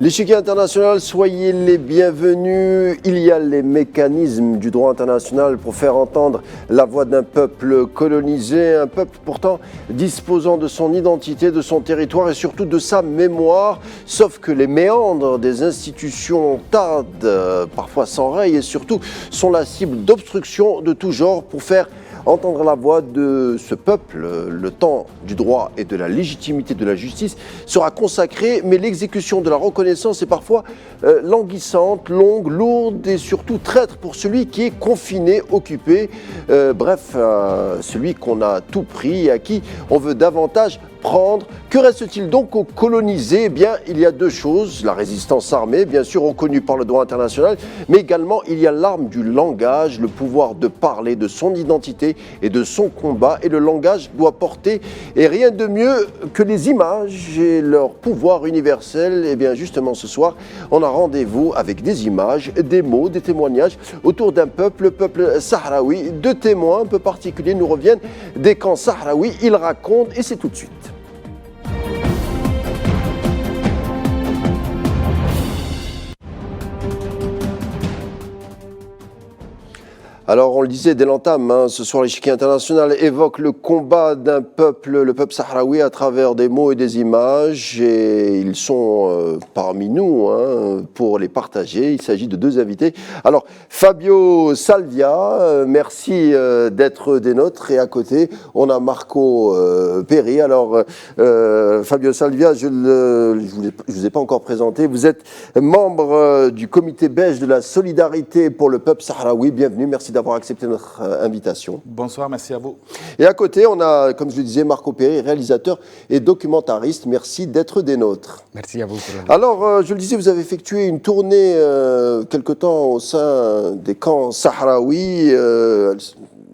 L'échiquier international, soyez les bienvenus. Il y a les mécanismes du droit international pour faire entendre la voix d'un peuple colonisé, un peuple pourtant disposant de son identité, de son territoire et surtout de sa mémoire. Sauf que les méandres des institutions tardent, parfois s'enrayent et surtout sont la cible d'obstructions de tout genre pour faire entendre la voix de ce peuple. Le temps du droit et de la légitimité de la justice sera consacré, mais l'exécution de la reconnaissance est parfois languissante, longue, lourde et surtout traître pour celui qui est confiné, occupé, bref, celui qu'on a tout pris et à qui on veut davantage prendre. Que reste-t-il donc aux colonisés? Eh bien, il y a deux choses. La résistance armée, bien sûr reconnue par le droit international, mais également il y a l'arme du langage, le pouvoir de parler de son identité et de son combat. Et le langage doit porter, et rien de mieux que les images et leur pouvoir universel. Eh bien, justement, ce soir, on a rendez-vous avec des images, des mots, des témoignages autour d'un peuple, le peuple sahraoui. Deux témoins un peu particuliers nous reviennent des camps sahraouis. Ils racontent, et c'est tout de suite. Alors, on le disait dès l'entame, ce soir, l'échiquier international évoque le combat d'un peuple, le peuple sahraoui, à travers des mots et des images. Et ils sont parmi nous pour les partager. Il s'agit de deux invités. Alors, Fabio Salvia, merci d'être des nôtres. Et à côté, on a Marco Peri. Alors, Fabio Salvia, je ne vous ai pas encore présenté. Vous êtes membre du comité belge de la solidarité pour le peuple sahraoui. Bienvenue, merci d'avoir accepté notre invitation. Bonsoir, merci à vous. Et à côté, on a, comme je le disais, Marco Peri, réalisateur et documentariste. Merci d'être des nôtres. Merci à vous pour l'invitation. Alors, je le disais, vous avez effectué une tournée quelque temps au sein des camps sahraouis.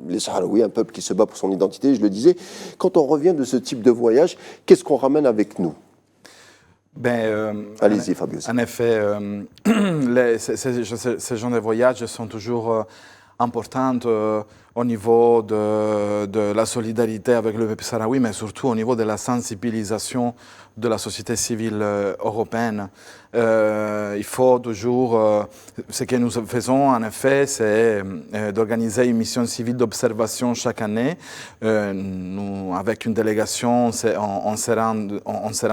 Les Sahraouis, un peuple qui se bat pour son identité, je le disais. Quand on revient de ce type de voyage, qu'est-ce qu'on ramène avec nous? Allez-y, Fabio. En effet, ces genres de voyages sont toujours importantes au niveau de la solidarité avec le peuple sahraoui, mais surtout au niveau de la sensibilisation de la société civile européenne. Il faut toujours, ce que nous faisons en effet, c'est d'organiser une mission civile d'observation chaque année. Nous, avec une délégation, on se rend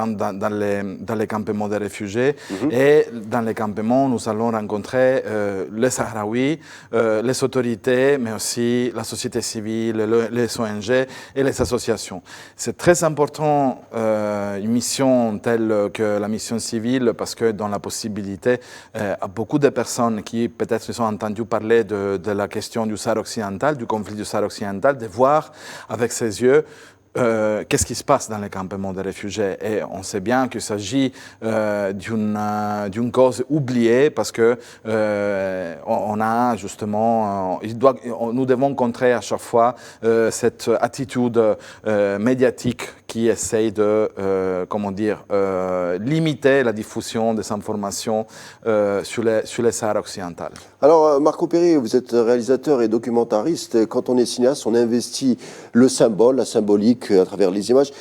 dans les campements des réfugiés et dans les campements, nous allons rencontrer les Sahraouis, les autorités, mais aussi la société civile, les ONG et les associations. C'est très important, une mission telle que la mission civile, parce que dans la possibilité, à beaucoup de personnes qui peut-être se sont entendues parler de la question du Sahara occidental, du conflit du Sahara occidental, de voir avec ses yeux qu'est-ce qui se passe dans les campements de réfugiés. Et on sait bien qu'il s'agit d'une cause oubliée parce que on a justement, nous devons contrer à chaque fois cette attitude médiatique qui essaye de, limiter la diffusion des informations sur les Sahara occidental. Alors, Marco Peri, vous êtes réalisateur et documentariste. Quand on est cinéaste, on investit le symbole, la symbolique à travers les images.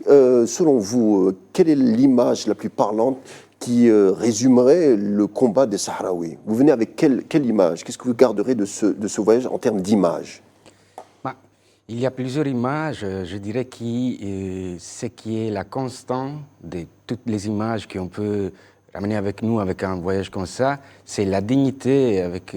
Selon vous, quelle est l'image la plus parlante qui résumerait le combat des Sahraouis? Vous venez avec quelle image? Qu'est-ce que vous garderez de ce voyage en termes d'image? Il y a plusieurs images, je dirais, ce qui est la constante de toutes les images qu'on peut ramener avec nous avec un voyage comme ça, c'est la dignité avec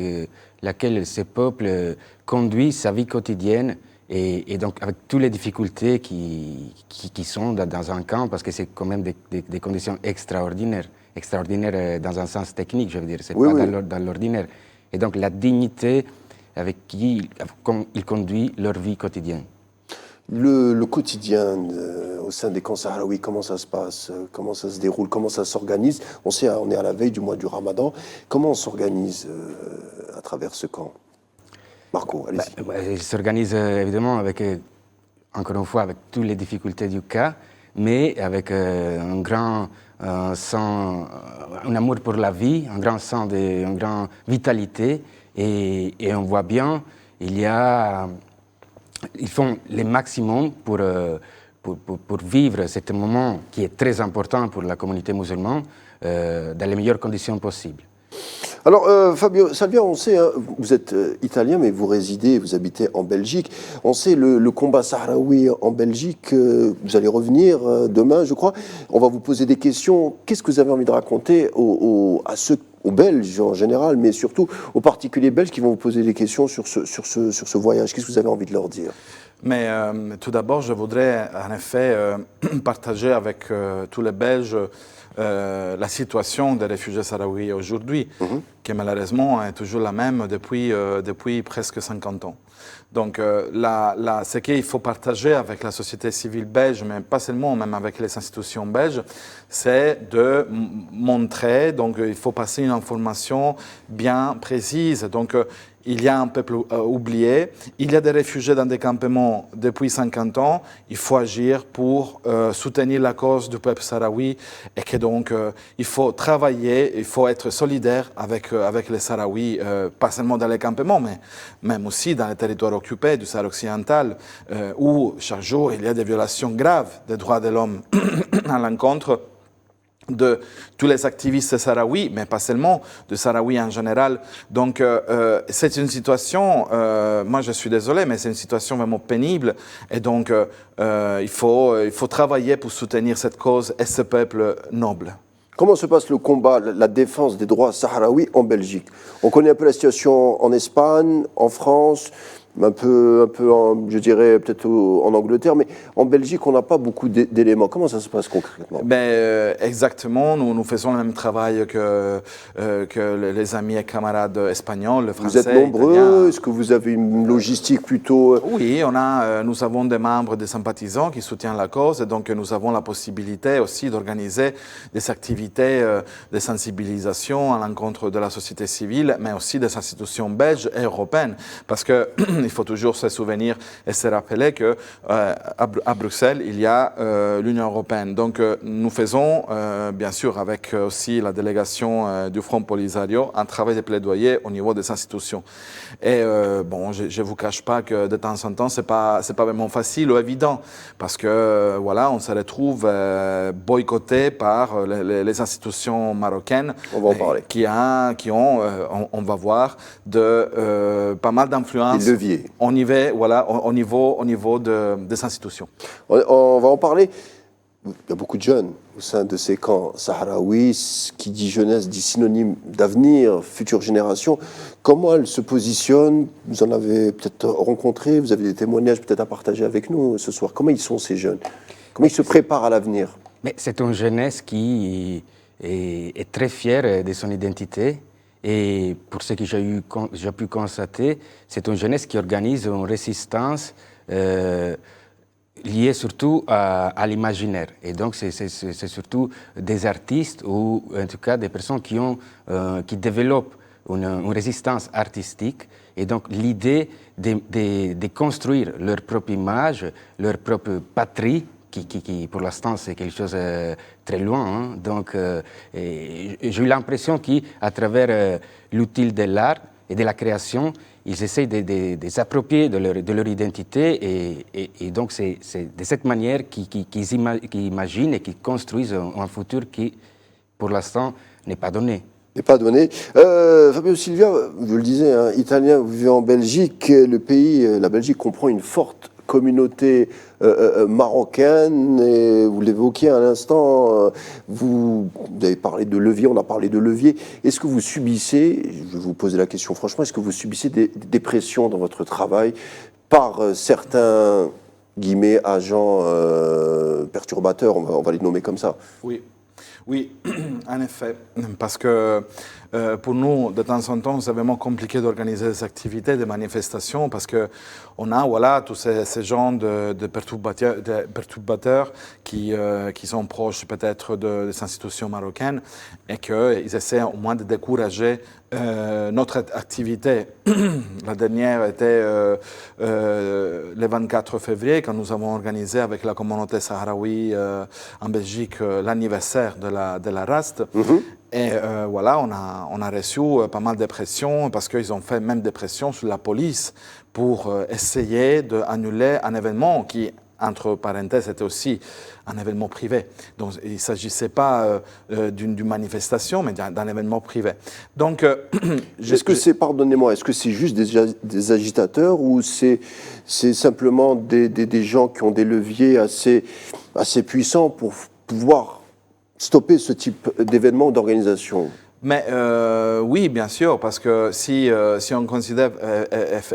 laquelle ce peuple conduit sa vie quotidienne et donc avec toutes les difficultés qui sont dans un camp, parce que c'est quand même des conditions extraordinaires dans un sens technique, je veux dire, c'est pas dans l'ordinaire. Et donc la dignité avec qui ils conduisent leur vie quotidienne. Le quotidien au sein des camps sahraouis, comment ça se passe? Comment ça se déroule? Comment ça s'organise? On sait, on est à la veille du mois du Ramadan. Comment on s'organise à travers ce camp? Marco, allez-y. Il s'organise évidemment encore une fois, avec toutes les difficultés du cas, mais avec un grand un amour pour la vie, un grand sens, une grande vitalité. Et on voit bien, il y a ils font le maximum pour vivre ce moment qui est très important pour la communauté musulmane dans les meilleures conditions possibles. Alors, Fabio Salvia, on sait, hein, vous êtes italien, mais vous résidez, vous habitez en Belgique. On sait le combat sahraoui en Belgique. Vous allez revenir demain, je crois. On va vous poser des questions. Qu'est-ce que vous avez envie de raconter aux Belges en général, mais surtout aux particuliers belges qui vont vous poser des questions sur ce voyage? Qu'est-ce que vous avez envie de leur dire? Mais tout d'abord, je voudrais en effet partager avec tous les Belges la situation des réfugiés sahraouis aujourd'hui, qui malheureusement est toujours la même depuis presque 50 ans. Donc ce qu'il faut partager avec la société civile belge, mais pas seulement, même avec les institutions belges, c'est de montrer, donc il faut passer une information bien précise. Donc il y a un peuple oublié, il y a des réfugiés dans des campements depuis 50 ans, il faut agir pour soutenir la cause du peuple sahraoui et que donc il faut travailler, il faut être solidaire avec les Sahraouis, pas seulement dans les campements, mais même aussi dans les territoires occupés du Sahara occidental, où chaque jour il y a des violations graves des droits de l'homme à l'encontre de tous les activistes sahraouis, mais pas seulement, de Sahraouis en général. Donc c'est une situation, moi je suis désolé, mais c'est une situation vraiment pénible, et donc il faut travailler pour soutenir cette cause et ce peuple noble. Comment se passe le combat, la défense des droits sahraouis en Belgique? On connaît un peu la situation en Espagne, en France, un peu je dirais peut-être en Angleterre, mais en Belgique, on n'a pas beaucoup d'éléments. Comment ça se passe concrètement? Exactement, nous faisons le même travail que les amis et camarades espagnols, le français. Vous êtes nombreux? Italien. Est-ce que vous avez une logistique plutôt... Oui, nous avons des membres, des sympathisants qui soutiennent la cause, et donc nous avons la possibilité aussi d'organiser des activités de sensibilisation à l'encontre de la société civile, mais aussi des institutions belges et européennes, parce que il faut toujours se souvenir et se rappeler que à Bruxelles, il y a l'Union européenne. Donc nous faisons, bien sûr, avec aussi la délégation du Front Polisario, un travail de plaidoyer au niveau des institutions. Et bon, je ne vous cache pas que de temps en temps, c'est pas vraiment facile ou évident, parce que voilà, on se retrouve boycotté par les institutions marocaines. On va en parler. Qui ont, on va voir, pas mal d'influence. Des leviers. On y va, voilà, au niveau des institutions. On va en parler. Il y a beaucoup de jeunes au sein de ces camps sahraouis. Qui dit jeunesse dit synonyme d'avenir, future génération. Comment elles se positionnent? Vous en avez peut-être rencontré, vous avez des témoignages peut-être à partager avec nous ce soir. Comment ils sont ces jeunes? Comment ils se préparent à l'avenir? Mais c'est une jeunesse qui est très fière de son identité. Et pour ce que j'ai pu constater, c'est une jeunesse qui organise une résistance liée surtout à l'imaginaire. Et donc, c'est surtout des artistes ou en tout cas des personnes qui développent une résistance artistique. Et donc, l'idée de construire leur propre image, leur propre patrie, qui pour l'instant, c'est quelque chose de très loin. Hein. Donc, j'ai eu l'impression qu'à travers l'outil de l'art et de la création, ils essayent de s'approprier de leur identité. Et donc, c'est de cette manière qu'ils imaginent et qu'ils construisent un futur qui, pour l'instant, n'est pas donné. N'est pas donné. Fabio Silvia, vous le disiez, hein, italien, vous vivez en Belgique. La Belgique comprend une forte communauté marocaine, et vous l'évoquiez à l'instant, vous avez parlé de levier, on a parlé de levier. Est-ce que vous subissez, je vais vous poser la question franchement, est-ce que vous subissez des pressions dans votre travail par certains, guillemets, agents perturbateurs, on va les nommer comme ça? Oui, en effet, parce que pour nous, de temps en temps, c'est vraiment compliqué d'organiser des activités, des manifestations, parce qu'on a voilà, tous ces gens de perturbateurs qui sont proches peut-être des institutions marocaines et qu'ils essaient au moins de décourager notre activité. La dernière était le 24 février, quand nous avons organisé avec la communauté sahraoui en Belgique l'anniversaire de la RAST. Et voilà, on a reçu pas mal de pressions parce qu'ils ont fait même des pressions sur la police pour essayer d'annuler un événement qui, entre parenthèses, était aussi un événement privé. Donc, il ne s'agissait pas d'une manifestation, mais d'un événement privé. Donc, est-ce que c'est, pardonnez-moi, est-ce que c'est juste des agitateurs ou c'est simplement des gens qui ont des leviers assez puissants pour pouvoir stopper ce type d'événement ou d'organisation? Mais oui, bien sûr, parce que si on considère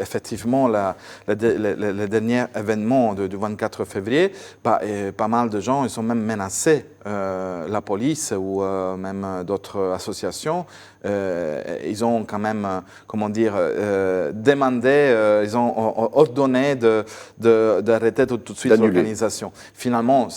effectivement le dernier événement du 24 février, pas mal de gens ils ont même menacé la police ou même d'autres associations. Ils ont quand même, comment dire, demandé, ils ont ordonné d'arrêter tout de suite l'organisation. Finalement,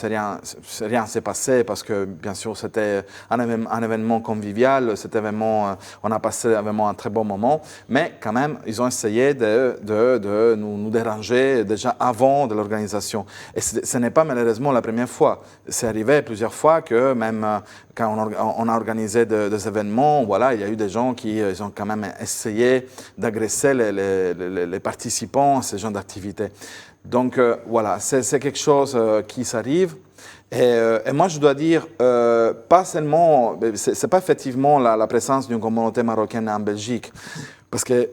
rien s'est passé parce que, bien sûr, c'était un événement convivial. Cet événement, on a passé vraiment un très bon moment, mais quand même, ils ont essayé de nous déranger déjà avant de l'organisation. Et ce n'est pas malheureusement la première fois. C'est arrivé plusieurs fois que même quand on a organisé des événements, voilà, il y a eu des gens qui ils ont quand même essayé d'agresser les participants à ce genre d'activité. Donc voilà, c'est quelque chose qui s'arrive. Et moi, je dois dire, pas seulement, c'est pas effectivement la présence d'une communauté marocaine en Belgique, parce que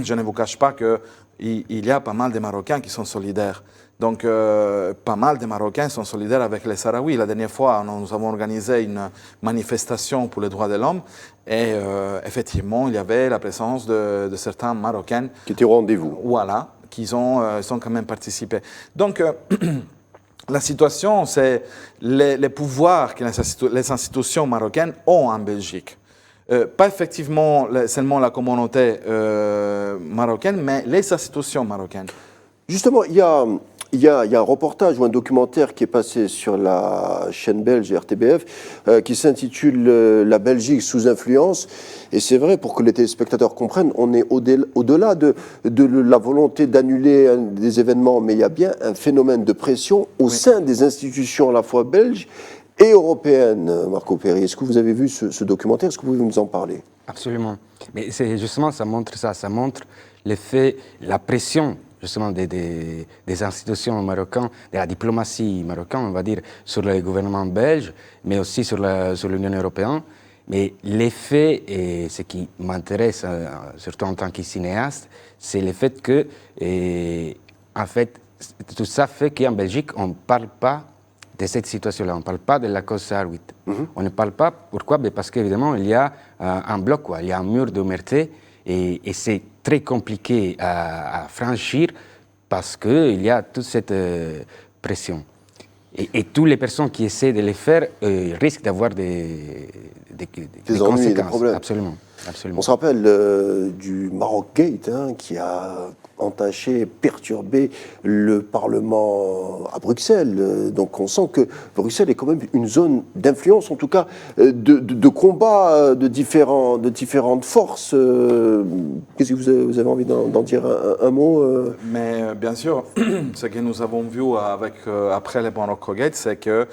je ne vous cache pas qu'il y a pas mal de Marocains qui sont solidaires. Donc, pas mal de Marocains sont solidaires avec les Sahraouis. La dernière fois, nous avons organisé une manifestation pour les droits de l'homme et effectivement, il y avait la présence de certains Marocains. Qui étaient au rendez-vous. Voilà, qui ont quand même participé. Donc, la situation, c'est les pouvoirs que les institutions marocaines ont en Belgique. Pas effectivement seulement la communauté marocaine, mais les institutions marocaines. Justement, il y a un reportage ou un documentaire qui est passé sur la chaîne belge RTBF qui s'intitule La Belgique sous influence. Et c'est vrai, pour que les téléspectateurs comprennent, on est au-delà de la volonté d'annuler des événements, mais il y a bien un phénomène de pression au sein des institutions à la fois belges et européennes. Marco Perry, est-ce que vous avez vu ce documentaire? Est-ce que vous pouvez nous en parler? Absolument. Mais justement, ça montre l'effet, la pression justement des institutions marocaines, de la diplomatie marocaine, on va dire, sur le gouvernement belge, mais aussi sur l'Union européenne. Mais l'effet, et ce qui m'intéresse, surtout en tant que cinéaste, c'est le fait que, en fait, tout ça fait qu'en Belgique, on ne parle pas de cette situation-là, on ne parle pas de la cause sahraouite. On ne parle pas, pourquoi? Parce qu'évidemment, il y a un bloc, il y a un mur d'omerté, et c'est très compliqué à franchir parce qu'il y a toute cette pression. Et toutes les personnes qui essaient de le faire risquent d'avoir des conséquences. Des problèmes. Absolument. On se rappelle du Maroc Gate qui a entaché, perturbé le Parlement à Bruxelles. Donc on sent que Bruxelles est quand même une zone d'influence, en tout cas de combat de différentes forces. Qu'est-ce que vous avez envie d'en dire un mot Mais bien sûr, ce que nous avons vu après le Maroc Gate, c'est que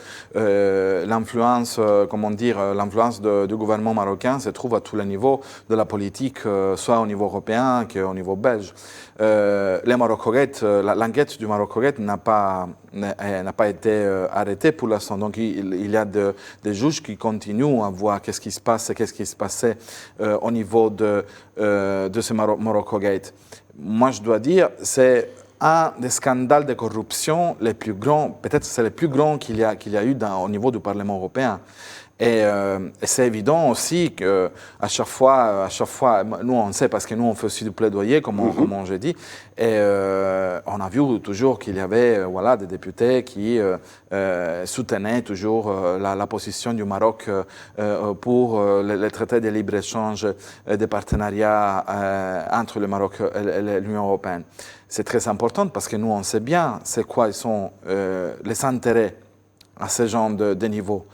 l'influence, l'influence du gouvernement marocain se trouve à tous les niveaux de la politique, soit au niveau européen qu'au niveau belge. L'enquête du Maroc Gate n'a pas été arrêtée pour l'instant. Donc il y a des juges qui continuent à voir qu'est-ce qui se passe et qu'est-ce qui se passait au niveau de ce Maroc Gate. Moi, je dois dire, c'est un des scandales de corruption les plus grands, peut-être c'est le plus grand qu'il y a eu au niveau du Parlement européen. Et c'est évident aussi qu'à chaque fois, nous on sait parce que nous on fait aussi du plaidoyer, comme j'ai dit, et on a vu toujours qu'il y avait des députés qui soutenaient toujours la position du Maroc pour le traité de libre-échange des partenariats entre le Maroc et l'Union européenne. C'est très important parce que nous on sait bien c'est quoi sont les intérêts à ce genre de niveau.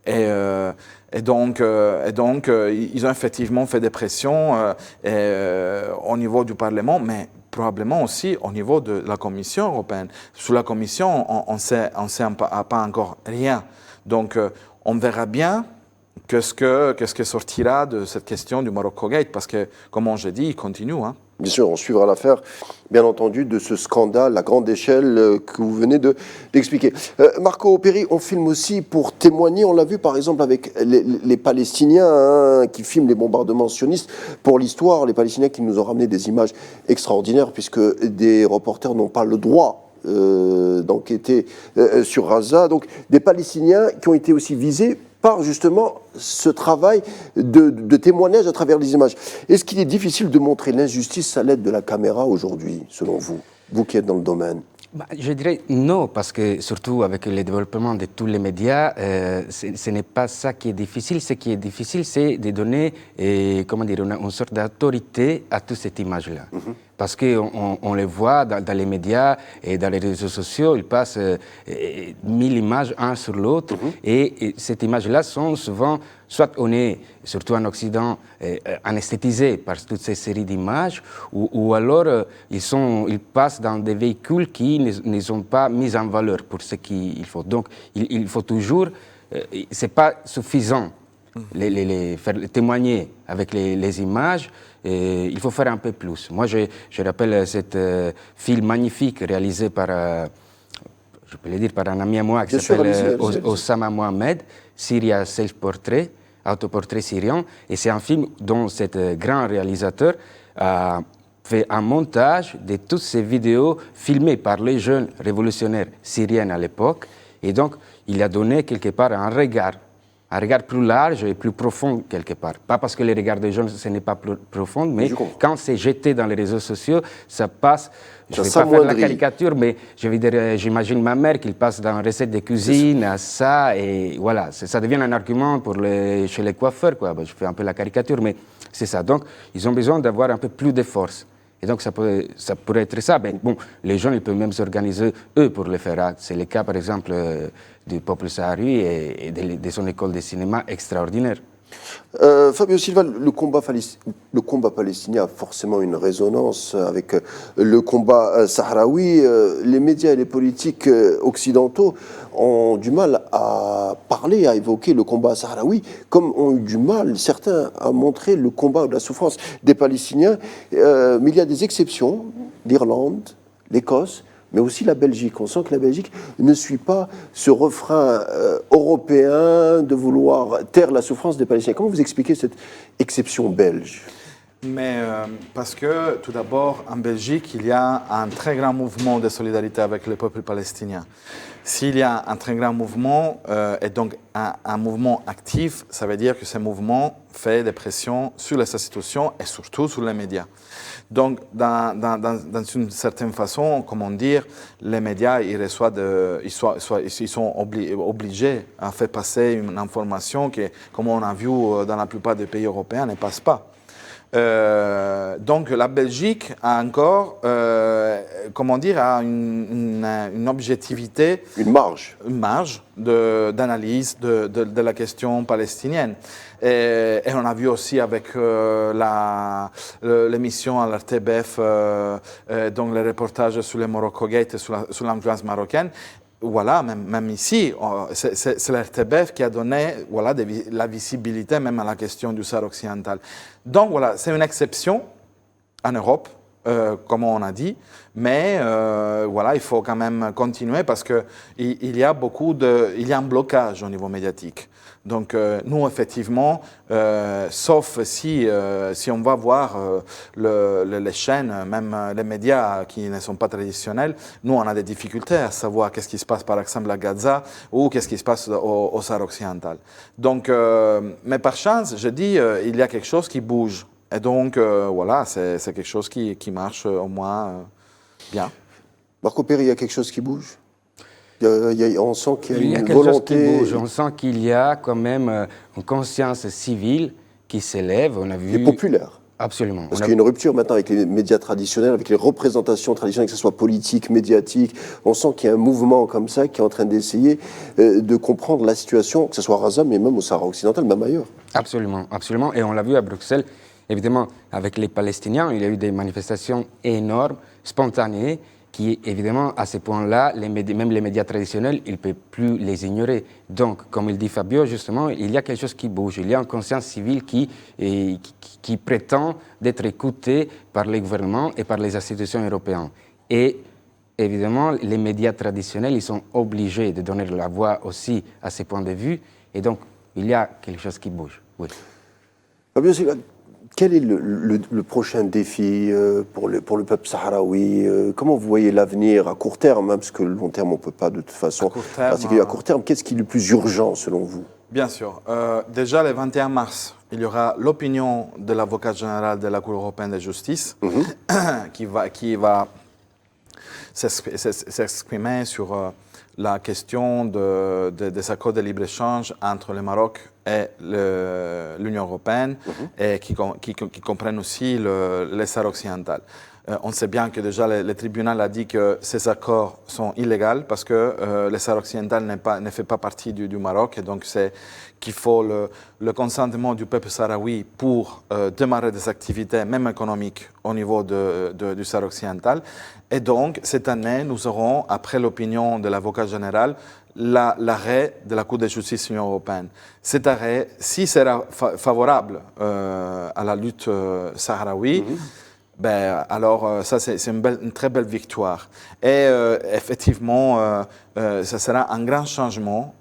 Et donc, ils ont effectivement fait des pressions au niveau du Parlement, mais probablement aussi au niveau de la Commission européenne. Sous la Commission, on ne sait pas encore rien. Donc, on verra bien qu'est-ce que sortira de cette question du Morocco Gate, parce que, comme j'ai dit, il continue. Hein. Bien sûr, on suivra l'affaire, bien entendu, de ce scandale à grande échelle que vous venez d'expliquer. Marco Perry, on filme aussi pour témoigner, on l'a vu par exemple avec les Palestiniens hein, qui filment les bombardements sionistes. Pour l'histoire, les Palestiniens qui nous ont ramené des images extraordinaires, puisque des reporters n'ont pas le droit d'enquêter sur Gaza. Donc des Palestiniens qui ont été aussi visés par justement ce travail de témoignage à travers les images. Est-ce qu'il est difficile de montrer l'injustice à l'aide de la caméra aujourd'hui, selon vous, vous qui êtes dans le domaine? Je dirais non, parce que surtout avec le développement de tous les médias, ce n'est pas ça qui est difficile. Ce qui est difficile, c'est de donner comment dire, une sorte d'autorité à toute cette image-là. Parce qu'on les voit dans les médias et dans les réseaux sociaux, ils passent 1000 images un sur l'autre. Et ces images-là sont souvent, soit on est, surtout en Occident, anesthétisé par toutes ces séries d'images, ou alors ils passent dans des véhicules qui ne sont pas mis en valeur pour ce qu'il faut. Donc il faut toujours, c'est pas suffisant faire témoigner avec les images. Il faut faire un peu plus. Moi, je rappelle cet film magnifique réalisé par, je peux le dire, par un ami à moi qui s'appelle Osama Mohamed, Syria Self-Portrait, autoportrait syrien. Et c'est un film dont cet grand réalisateur a fait un montage de toutes ces vidéos filmées par les jeunes révolutionnaires syriens à l'époque. Et donc, il a donné quelque part un regard plus large et plus profond quelque part. Pas parce que les regards des jeunes, ce n'est pas profond, mais quand c'est jeté dans les réseaux sociaux, ça passe, je ne vais pas faire la caricature, mais je veux dire, j'imagine ma mère qui passe dans une recette de cuisine à ça, et voilà, ça devient un argument chez les coiffeurs, quoi. Je fais un peu la caricature, mais c'est ça. Donc, ils ont besoin d'avoir un peu plus de force. Et donc, ça pourrait être ça. Ben, bon, les gens, ils peuvent même s'organiser, eux, pour le faire. C'est le cas, par exemple, du peuple sahraoui et de son école de cinéma extraordinaire. Fabio Silva, le combat palestinien a forcément une résonance avec le combat sahraoui. Les médias et les politiques occidentaux ont du mal à parler, à évoquer le combat sahraoui, comme ont eu du mal, certains, à montrer le combat de la souffrance des Palestiniens. Mais il y a des exceptions, l'Irlande, l'Écosse, mais aussi la Belgique. On sent que la Belgique ne suit pas ce refrain européen de vouloir taire la souffrance des Palestiniens. Comment vous expliquez cette exception belge? Mais parce que, tout d'abord, en Belgique, il y a un très grand mouvement de solidarité avec le peuple palestinien. S'il y a un très grand mouvement, et donc un mouvement actif, ça veut dire que ce mouvement fait des pressions sur les institutions et surtout sur les médias. Donc, dans une certaine façon, comment dire, les médias, ils sont obligés à faire passer une information qui, comme on a vu dans la plupart des pays européens, ne passe pas. Donc la Belgique a encore, comment dire, a une objectivité, une marge d'analyse de la question palestinienne. Et on a vu aussi avec l'émission à l'RTBF, donc les reportages sur le Morocco Gate, sur l'influence marocaine. Voilà, même ici, c'est l'RTBF qui a donné la visibilité même à la question du Sahara occidental. Donc voilà, c'est une exception en Europe, comme on a dit, mais voilà, il faut quand même continuer parce qu'il y a un blocage au niveau médiatique. Donc nous, effectivement, sauf si on va voir les chaînes, même les médias qui ne sont pas traditionnels, nous, on a des difficultés à savoir qu'est-ce qui se passe, par exemple, à Gaza ou qu'est-ce qui se passe au Sahara occidental. Donc, mais par chance, je dis, il y a quelque chose qui bouge. Et donc, voilà, c'est quelque chose qui marche au moins bien. Marco Perry, il y a quelque chose qui bouge? On sent qu'il y a une volonté... quelque chose qui bouge. On sent qu'il y a quand même une conscience civile qui s'élève. On a vu... Et populaire. Absolument. Parce qu'il y a une rupture maintenant avec les médias traditionnels, avec les représentations traditionnelles, que ce soit politique, médiatique. On sent qu'il y a un mouvement comme ça qui est en train d'essayer de comprendre la situation, que ce soit à Gaza, mais même au Sahara occidental, même ailleurs. Absolument, absolument. Et on l'a vu à Bruxelles, évidemment, avec les Palestiniens, il y a eu des manifestations énormes, spontanées, qui, évidemment, à ce point-là, même les médias traditionnels, ils ne peuvent plus les ignorer. Donc, comme il dit Fabio, justement, il y a quelque chose qui bouge. Il y a une conscience civile qui prétend d'être écoutée par les gouvernements et par les institutions européennes. Et évidemment, les médias traditionnels, ils sont obligés de donner la voix aussi à ces points de vue. Et donc, il y a quelque chose qui bouge. Oui. Fabio, quel est le prochain défi pour le peuple sahraoui? Comment vous voyez l'avenir à court terme, hein, parce que le long terme, on ne peut pas de toute façon. À court terme, qu'est-ce qui est le plus urgent selon vous? Bien sûr. Déjà, le 21 mars, il y aura l'opinion de l'avocat général de la Cour européenne de justice qui va s'exprimer sur la question des accords de libre-échange entre le Maroc et l'Union européenne et qui comprennent aussi les Sahara occidental. On sait bien que déjà le tribunal a dit que ces accords sont illégaux parce que le Sahara occidental ne fait pas partie du Maroc et donc c'est qu'il faut le consentement du peuple sahraoui pour démarrer des activités, même économiques, au niveau du Sahara occidental. Et donc, cette année, nous aurons, après l'opinion de l'avocat général, l'arrêt de la Cour de justice de l'Union européenne. Cet arrêt, s'il sera favorable à la lutte sahraoui, ben, alors ça c'est une très belle victoire. Et effectivement, ça sera un grand changement.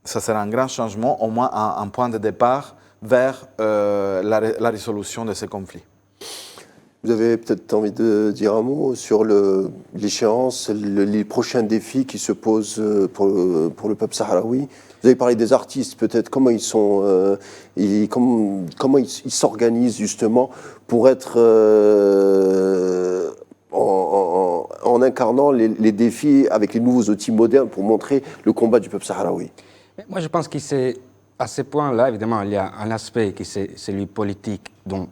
Ça sera un grand changement, au moins un point de départ vers la résolution de ces conflits. Vous avez peut-être envie de dire un mot sur l'échéance, les prochains défis qui se posent pour le peuple sahraoui. Vous avez parlé des artistes, peut-être comment ils sont, comment ils s'organisent justement pour être en incarnant les défis avec les nouveaux outils modernes pour montrer le combat du peuple sahraoui. Moi, je pense qu'à ce point-là, évidemment, il y a un aspect qui c'est celui politique dont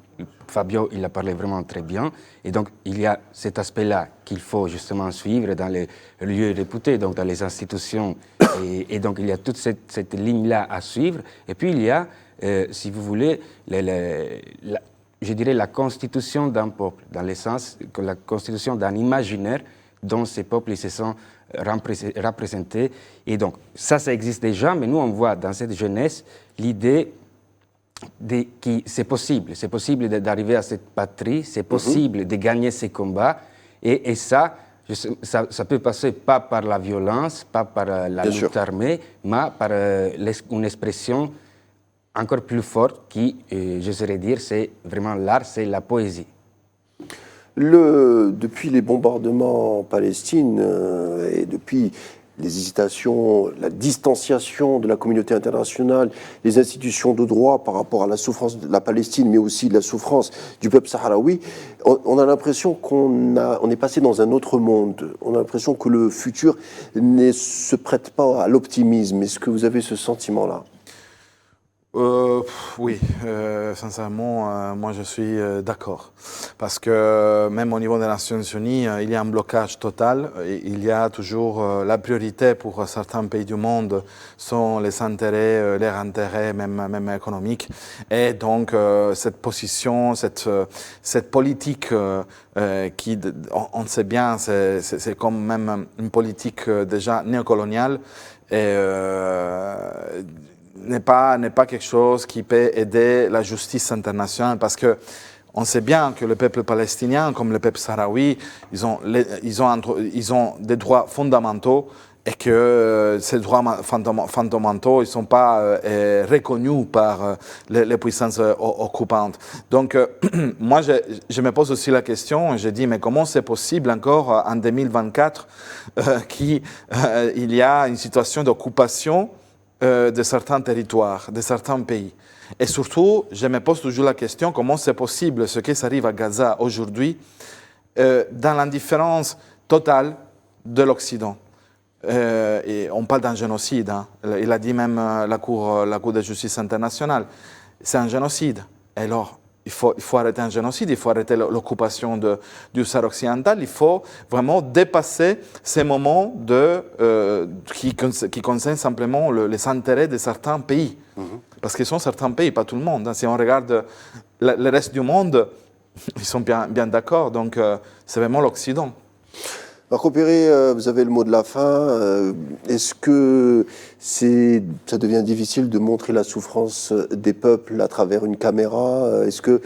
Fabio, il a parlé vraiment très bien. Et donc, il y a cet aspect-là qu'il faut justement suivre dans les lieux réputés, donc dans les institutions. Et donc, il y a toute cette ligne-là à suivre. Et puis, il y a, si vous voulez, je dirais la constitution d'un peuple, dans le sens que la constitution d'un imaginaire dont ces peuples ils se sont représentés. Et donc, ça existe déjà, mais nous, on voit dans cette jeunesse l'idée que c'est possible d'arriver à cette patrie, c'est possible de gagner ces combats, et ça peut passer pas par la violence, pas par la lutte armée, mais par une expression encore plus forte qui, je saurais dire, c'est vraiment l'art, c'est la poésie. Depuis les bombardements en Palestine et depuis les hésitations, la distanciation de la communauté internationale, les institutions de droit par rapport à la souffrance de la Palestine, mais aussi la souffrance du peuple sahraoui, on a l'impression qu'on est passé dans un autre monde. On a l'impression que le futur ne se prête pas à l'optimisme. Est-ce que vous avez ce sentiment-là ? Oui, sincèrement, moi je suis d'accord. Parce que même au niveau des Nations Unies, il y a un blocage total. Il y a toujours la priorité pour certains pays du monde sont les intérêts, leurs intérêts, même économiques. Et donc, cette position, cette politique qui, on sait bien, c'est comme même une politique déjà néocoloniale. Et n'est pas quelque chose qui peut aider la justice internationale parce que on sait bien que le peuple palestinien, comme le peuple sahraoui, ils ont des droits fondamentaux et que ces droits fondamentaux, ils ne sont pas reconnus par les puissances occupantes. Donc, moi, je me pose aussi la question, et je dis, mais comment c'est possible encore en 2024 qu'il y a une situation d'occupation de certains territoires, de certains pays. Et surtout, je me pose toujours la question, comment c'est possible ce qui arrive à Gaza aujourd'hui dans l'indifférence totale de l'Occident. Et on parle d'un génocide, hein. Il a dit même la Cour de justice internationale, c'est un génocide. Et alors, il faut arrêter un génocide, il faut arrêter l'occupation du Sahara occidental, il faut vraiment dépasser ces moments qui concernent simplement les intérêts de certains pays. Parce qu'ils sont certains pays, pas tout le monde. Hein. Si on regarde le reste du monde, ils sont bien d'accord, donc c'est vraiment l'Occident. Marco Perret, vous avez le mot de la fin. Est-ce que ça devient difficile de montrer la souffrance des peuples à travers une caméra? Est-ce que,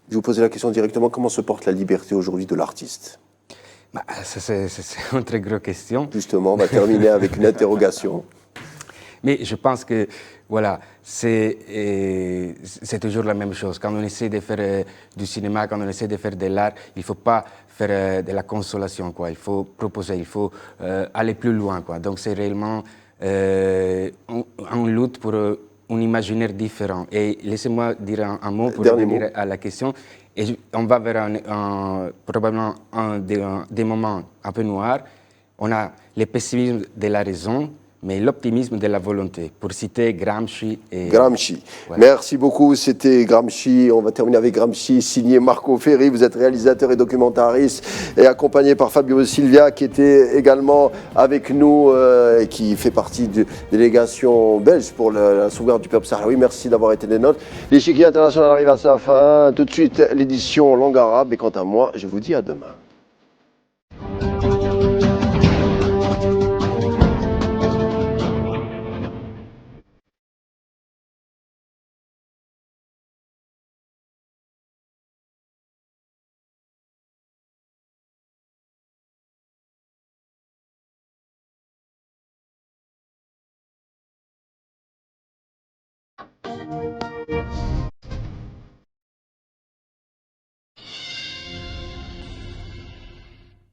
je vous posais la question directement, comment se porte la liberté aujourd'hui de l'artiste? Bah, c'est une très grosse question. Justement, on va terminer avec une interrogation. Mais je pense que, voilà, c'est toujours la même chose. Quand on essaie de faire du cinéma, quand on essaie de faire de l'art, il ne faut pas faire de la consolation, quoi. Il faut proposer, il faut aller plus loin, quoi. Donc c'est réellement en lutte pour un imaginaire différent. Et laissez-moi dire un mot pour revenir à la question. Et on va vers probablement des moments un peu noirs. On a le pessimisme de la raison, mais l'optimisme de la volonté, pour citer Gramsci. Gramsci. Voilà. Merci beaucoup, c'était Gramsci. On va terminer avec Gramsci, signé Marco Ferri. Vous êtes réalisateur et documentariste et accompagné par Fabio Silvia, qui était également avec nous et qui fait partie de la délégation belge pour la sauvegarde du peuple sahraoui. Merci d'avoir été des nôtres. L'échiquier international arrive à sa fin. Tout de suite, l'édition langue arabe. Et quant à moi, je vous dis à demain.